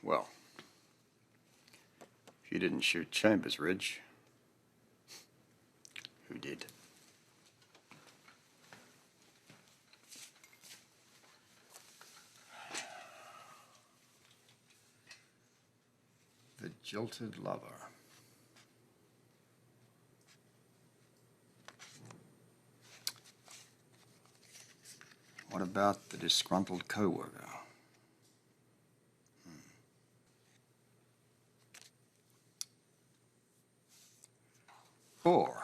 Well, if you didn't shoot Chambers, Ridge, who did? The jilted lover. What about the disgruntled co-worker? Four.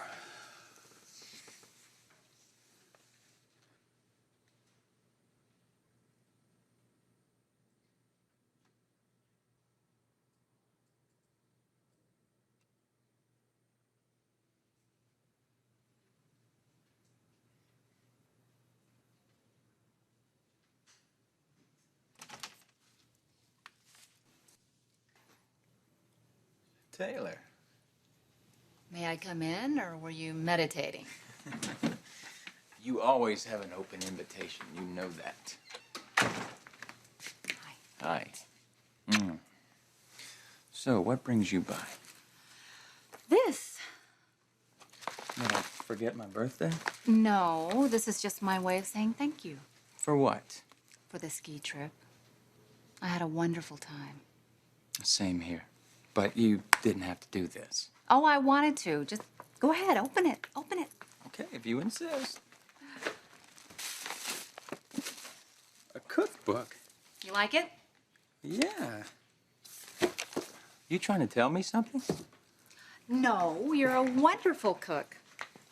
Taylor. May I come in, or were you meditating? You always have an open invitation. You know that. Hi. Hi. So, what brings you by? This? Did I forget my birthday? No, this is just my way of saying thank you. For what? For the ski trip. I had a wonderful time. Same here. But you didn't have to do this. Oh, I wanted to. Just go ahead, open it. Open it. Okay, if you insist. A cookbook? You like it? Yeah. You trying to tell me something? No, you're a wonderful cook.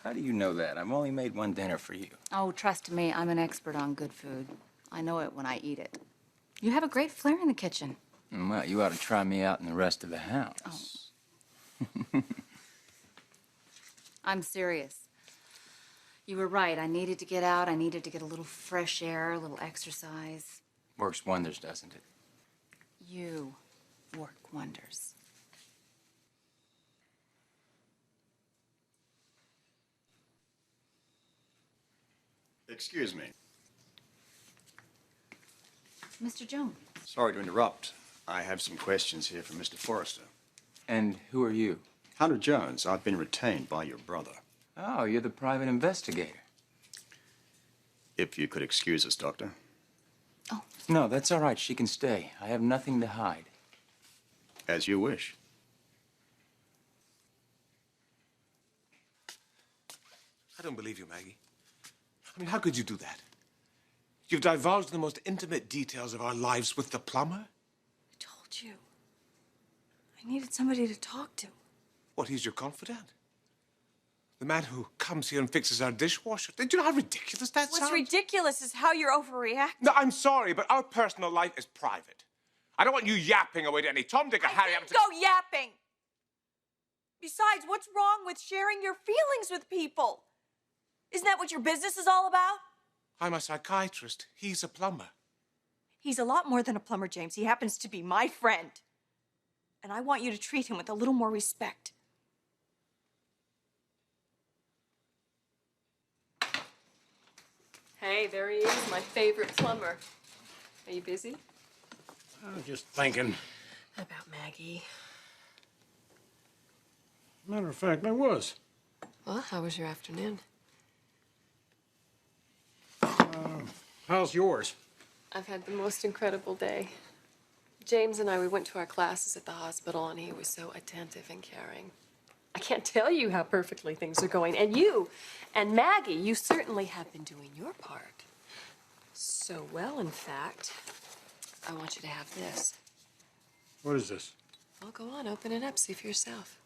How do you know that? I've only made one dinner for you. Oh, trust me, I'm an expert on good food. I know it when I eat it. You have a great flair in the kitchen. Well, you ought to try me out in the rest of the house. Oh. I'm serious. You were right. I needed to get out. I needed to get a little fresh air, a little exercise. Works wonders, doesn't it? You work wonders. Excuse me. Mr. Jones. Sorry to interrupt. I have some questions here for Mr. Forrester. And who are you? Hunter Jones, I've been retained by your brother. Oh, you're the private investigator. If you could excuse us, Doctor. Oh. No, that's all right. She can stay. I have nothing to hide. As you wish. I don't believe you, Maggie. I mean, how could you do that? You've divulged the most intimate details of our lives with the plumber? I told you. I needed somebody to talk to. What, he's your confidant? The man who comes here and fixes our dishwasher? Do you know how ridiculous that sounds? What's ridiculous is how you're overreacting. No, I'm sorry, but our personal life is private. I don't want you yapping away to any Tom, Dick, or Harry. I didn't go yapping. Besides, what's wrong with sharing your feelings with people? Isn't that what your business is all about? I'm a psychiatrist. He's a plumber. He's a lot more than a plumber, James. He happens to be my friend. And I want you to treat him with a little more respect. Hey, there he is, my favorite plumber. Are you busy? I was just thinking. About Maggie. Matter of fact, I was. Well, how was your afternoon? How's yours? I've had the most incredible day. James and I, we went to our classes at the hospital, and he was so attentive and caring. I can't tell you how perfectly things are going. And you and Maggie, you certainly have been doing your part. So well, in fact, I want you to have this. What is this? Well, go on, open it up, see for yourself.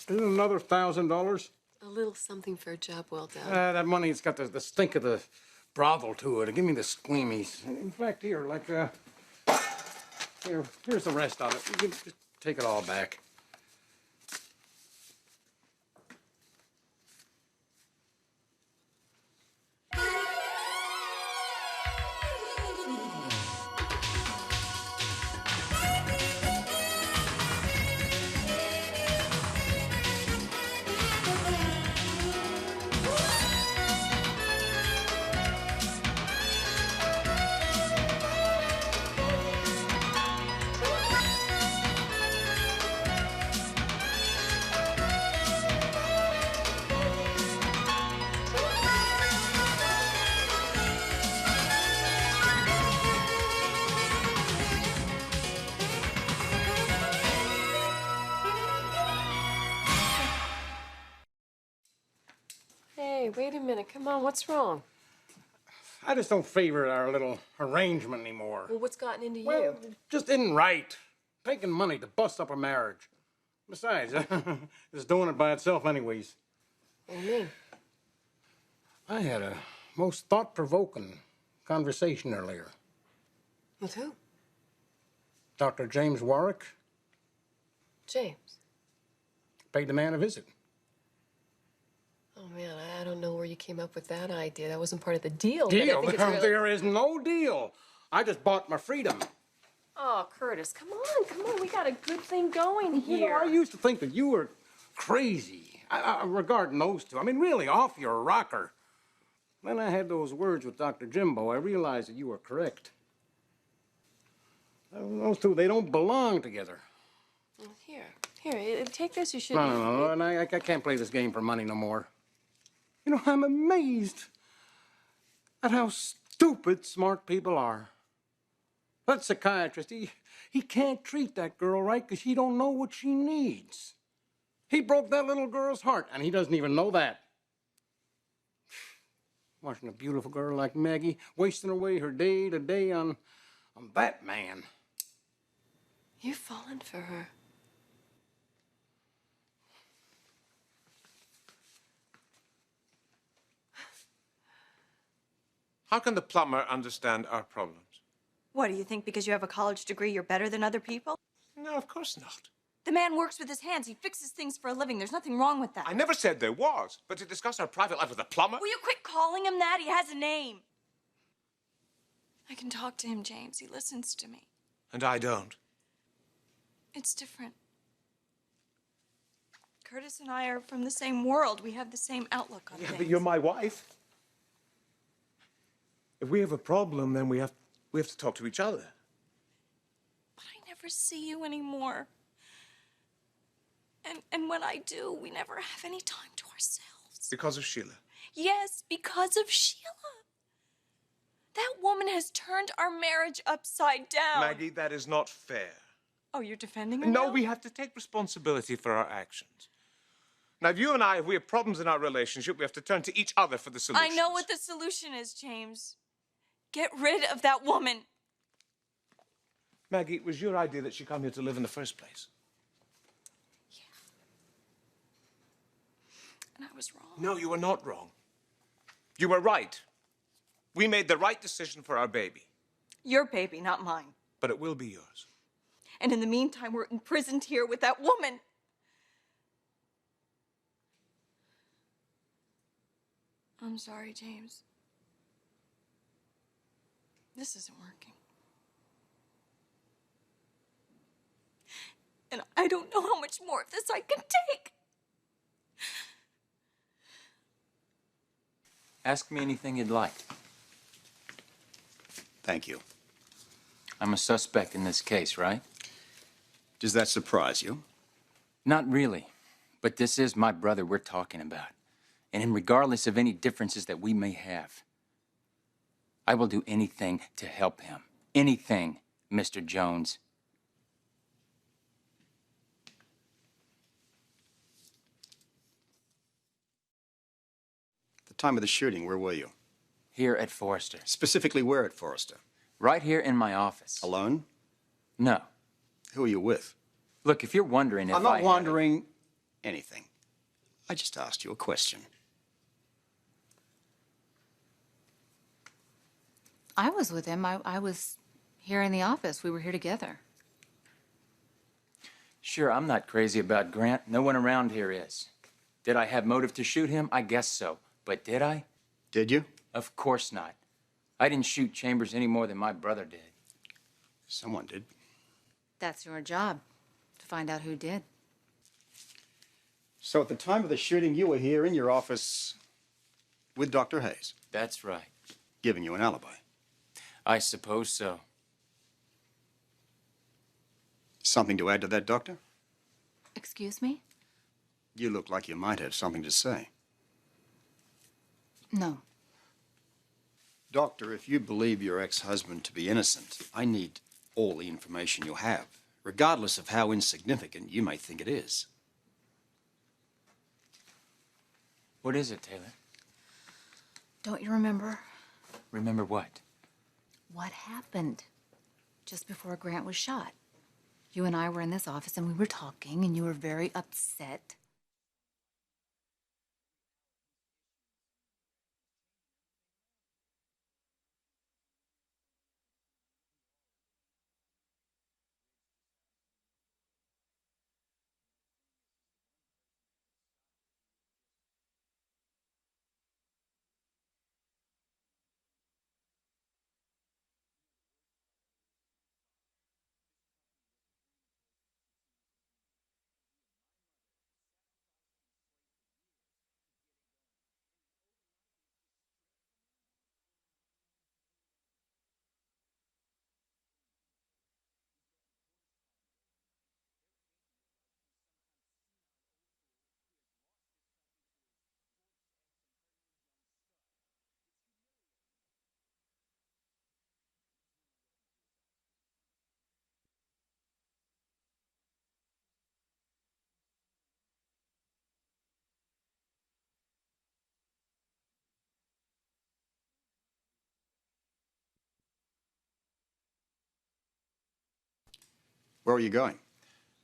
Isn't another $1,000? A little something for a job well done. That money's got the stink of the brothel to it. Give me the squeamies. In fact, here, here's the rest of it. You can just take it all back. Hey, wait a minute. Come on, what's wrong? I just don't favor our little arrangement anymore. Well, what's gotten into Well, you? it just isn't right. Taking money to bust up a marriage. Besides, it's doing it by itself anyways. What do you mean? I had a most thought-provoking conversation earlier. With who? Dr. James Warwick James. paid the man a visit. Oh, man, I don't know where you came up with that idea. That wasn't part of the deal. but I Deal? think it's really... There is no deal. I just bought my freedom. Oh, Curtis, come on. We got a good thing going You know, here. I used to think that you were crazy regarding those two. I mean, really off your rocker. Then I had those words with Dr. Jimbo. I realized that you were correct. Those two, they don't belong together. Here, take this. You should... No, and I can't play this game for money no more. You know, I'm amazed at how stupid smart people are. That psychiatrist, he can't treat that girl right because she don't know what she needs. He broke that little girl's heart, and he doesn't even know that. Watching a beautiful girl like Maggie wasting away her day to day on that man. You've fallen for her. How can the plumber understand our problems? What, do you think because you have a college degree you're better than other people? No, of course not. The man works with his hands. He fixes things for a living. There's nothing wrong with that. I never said there was, but to discuss our private life with a plumber? Will you quit calling him that? He has a name. I can talk to him, James. He listens to me. And I don't. It's different. Curtis and I are from the same world. We have the same outlook on Yeah, things. but you're my wife. If we have a problem, then we have to talk to each other. But I never see you anymore. And when I do, we never have any time to ourselves. Because of Sheila. Yes, because of Sheila. That woman has turned our marriage upside down. Maggie, that is not fair. Oh, you're defending her No, now? we have to take responsibility for our actions. Now, if you and I, if we have problems in our relationship, we have to turn to each other for the solution. I know what the solution is, James. Get rid of that woman. Maggie, it was your idea that she come here to live in the first place. And I was wrong. No, you were not wrong. You were right. We made the right decision for our baby. Your baby, not mine. But it will be yours. And in the meantime, we're imprisoned here with that woman. I'm sorry, James. This isn't working. And I don't know how much more of this I can take. Ask me anything you'd like. Thank you. I'm a suspect in this case, right? Does that surprise you? Not really. But this is my brother we're talking about. And regardless of any differences that we may have, I will do anything to help him. Anything, Mr. Jones. The time of the shooting, where were you? Here at Forrester. Specifically, where at Forrester? Right here in my office. Alone? No. Who are you with? Look, if you're wondering if I'm not I wondering anything. I just asked you a question. I was with him. I was here in the office. We were here together. Sure, I'm not crazy about Grant. No one around here is. Did I have motive to shoot him? I guess so. But did I? Did you? Of course not. I didn't shoot Chambers any more than my brother did. Someone did. That's your job, to find out who did. So at the time of the shooting, you were here in your office with Dr. Hayes, That's right. giving you an alibi. I suppose so. Something to add to that, Doctor? Excuse me? You look like you might have something to say. No. Doctor, if you believe your ex-husband to be innocent, I need all the information you have, regardless of how insignificant you may think it is. What is it, Taylor? Don't you remember Remember what? what happened just before Grant was shot? You and I were in this office and we were talking, and you were very upset. Where are you going?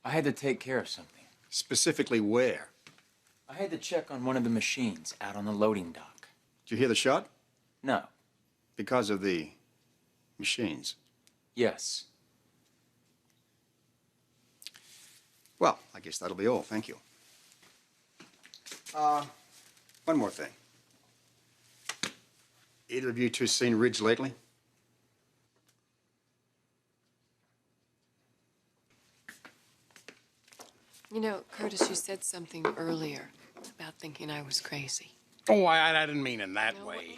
I had to take care of something. Specifically where? I had to check on one of the machines out on the loading dock. Did you hear the shot? No. Because of the machines. Yes. Well, I guess that'll be all. Thank you. One more thing. Either of you two seen Ridge lately? You know, Curtis, you said something earlier about thinking I was crazy. Oh, I didn't mean in that No, way.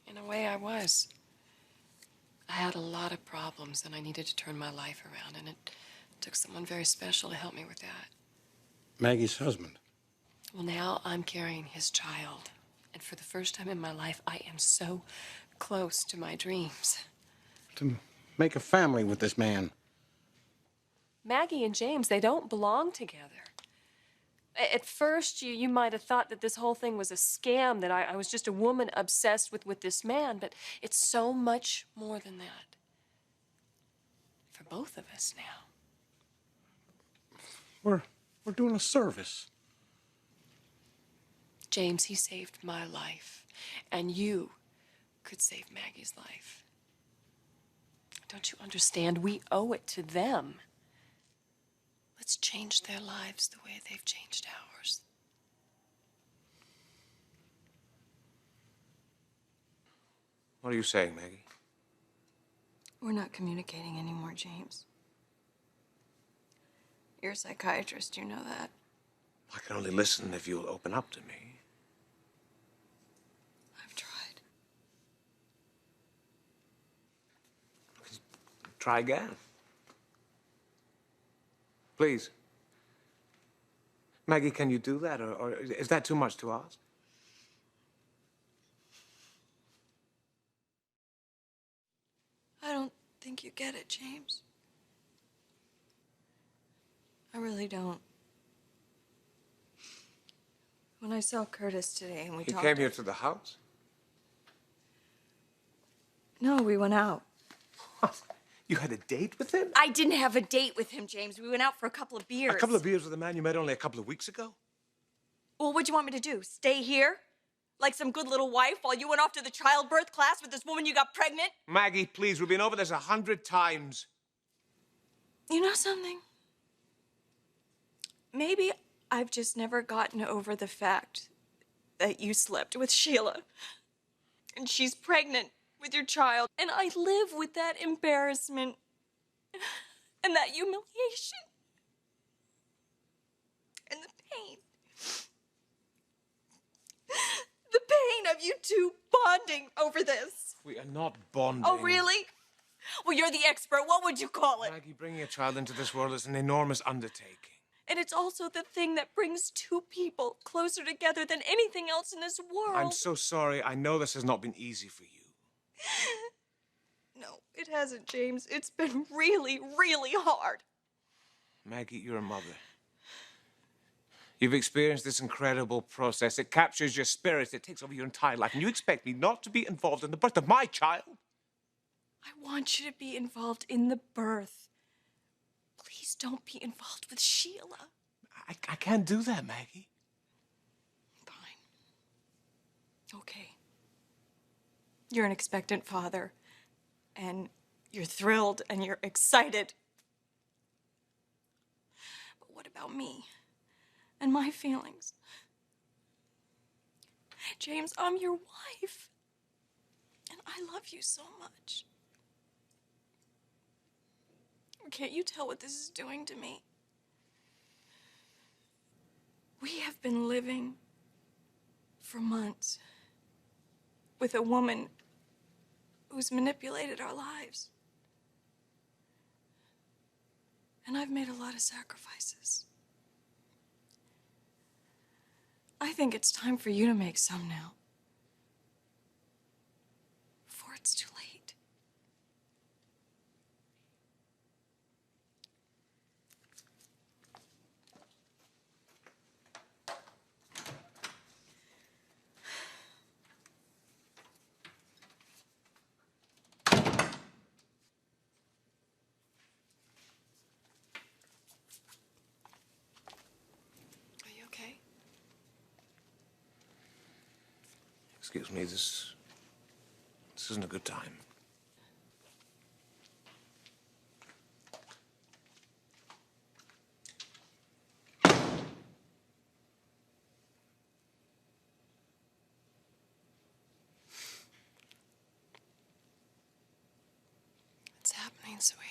in a way, I was. I had a lot of problems, and I needed to turn my life around, and it took someone very special to help me with that. Maggie's husband. Well, now I'm carrying his child, and for the first time in my life, I am so close to my dreams. To make a family with this man. Maggie and James, they don't belong together. At first, you might have thought that this whole thing was a scam, that I was just a woman obsessed with this man, but it's so much more than that. For both of us now. We're doing a service. James, he saved my life, and you could save Maggie's life. Don't you understand? We owe it to them. Let's change their lives the way they've changed ours. What are you saying, Maggie? We're not communicating anymore, James. You're a psychiatrist, you know that. I can only listen if you'll open up to me. I've tried. Try again. Please. Maggie, can you do that, or is that too much to ask? I don't think you get it, James. I really don't. When I saw Curtis today and we He talked... came here to the house? No, we went out. What? You had a date with him? I didn't have a date with him, James. We went out for a couple of beers. A couple of beers with a man you met only a couple of weeks ago? Well, what'd you want me to do? Stay here? Like some good little wife while you went off to the childbirth class with this woman you got pregnant? Maggie, please, we've been over this 100 times. You know something? Maybe I've just never gotten over the fact that you slept with Sheila. And she's pregnant with your child. And I live with that embarrassment and that humiliation and the pain. The pain of you two bonding over this. We are not bonding. Oh, really? Well, you're the expert. What would you call it? Maggie, bringing a child into this world is an enormous undertaking. And it's also the thing that brings two people closer together than anything else in this world. I'm so sorry. I know this has not been easy for you. No, it hasn't, James. It's been really, really hard. Maggie, you're a mother. You've experienced this incredible process. It captures your spirit. It takes over your entire life. And you expect me not to be involved in the birth of my child? I want you to be involved in the birth. Please don't be involved with Sheila. I can't do that, Maggie. Fine. Okay. You're an expectant father, and you're thrilled and you're excited. But what about me and my feelings? James, I'm your wife, and I love you so much. Can't you tell what this is doing to me? We have been living for months with a woman who's manipulated our lives. And I've made a lot of sacrifices. I think it's time for you to make some now, before it's too late. Are you okay? Excuse me, this isn't a good time. It's happening, sweetie.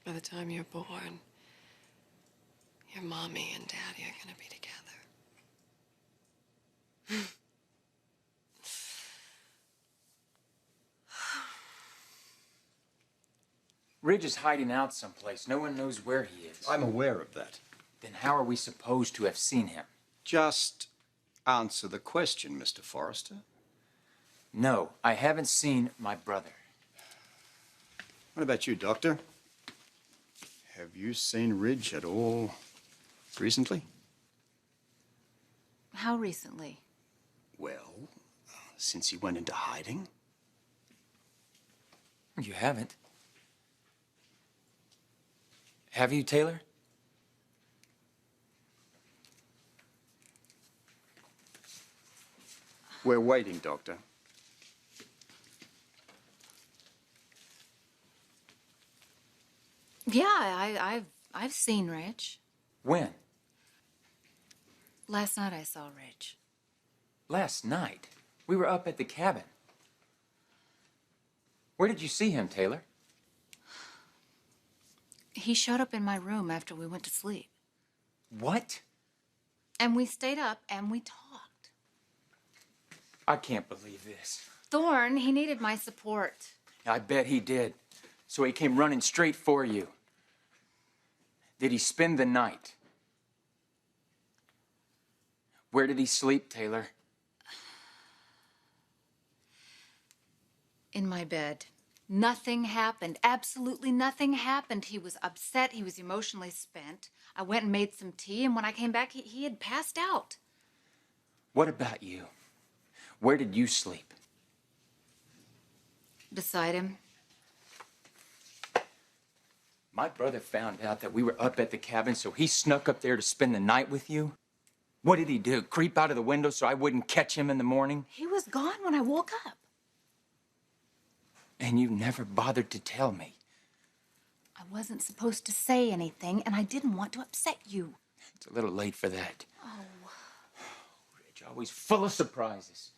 By the time you're born, your mommy and daddy are gonna be together. Ridge is hiding out someplace. No one knows where he is. I'm aware of that. Then how are we supposed to have seen him? Just answer the question, Mr. Forrester. No, I haven't seen my brother. What about you, Doctor? Have you seen Ridge at all recently? How recently? Well, since he went into hiding. You haven't. Have you, Taylor? We're waiting, Doctor. Yeah, I've seen Rich. When? Last night I saw Rich. Last night. We were up at the cabin. Where did you see him, Taylor? He showed up in my room after we went to sleep. What? And we stayed up and we talked. I can't believe this. Thorne, he needed my support. I bet he did. So he came running straight for you. Did he spend the night? Where did he sleep, Taylor? In my bed. Nothing happened. Absolutely nothing happened. He was upset. He was emotionally spent. I went and made some tea, and when I came back, he had passed out. What about you? Where did you sleep? Beside him. My brother found out that we were up at the cabin, so he snuck up there to spend the night with you? What did he do? Creep out of the window so I wouldn't catch him in the morning? He was gone when I woke up. And you never bothered to tell me. I wasn't supposed to say anything, and I didn't want to upset you. It's a little late for that. Oh. Ridge, always full of surprises.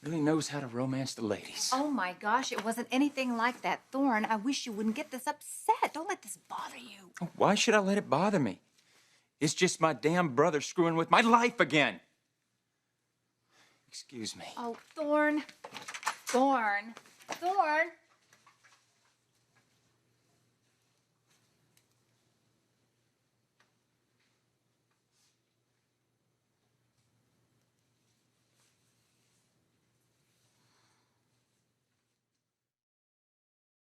Really knows how to romance the ladies. Oh my gosh, it wasn't anything like that. Thorne, I wish you wouldn't get this upset. Don't let this bother you. Why should I let it bother me? It's just my damn brother screwing with my life again. Excuse me. Oh, Thorne. Thorne. Thorne.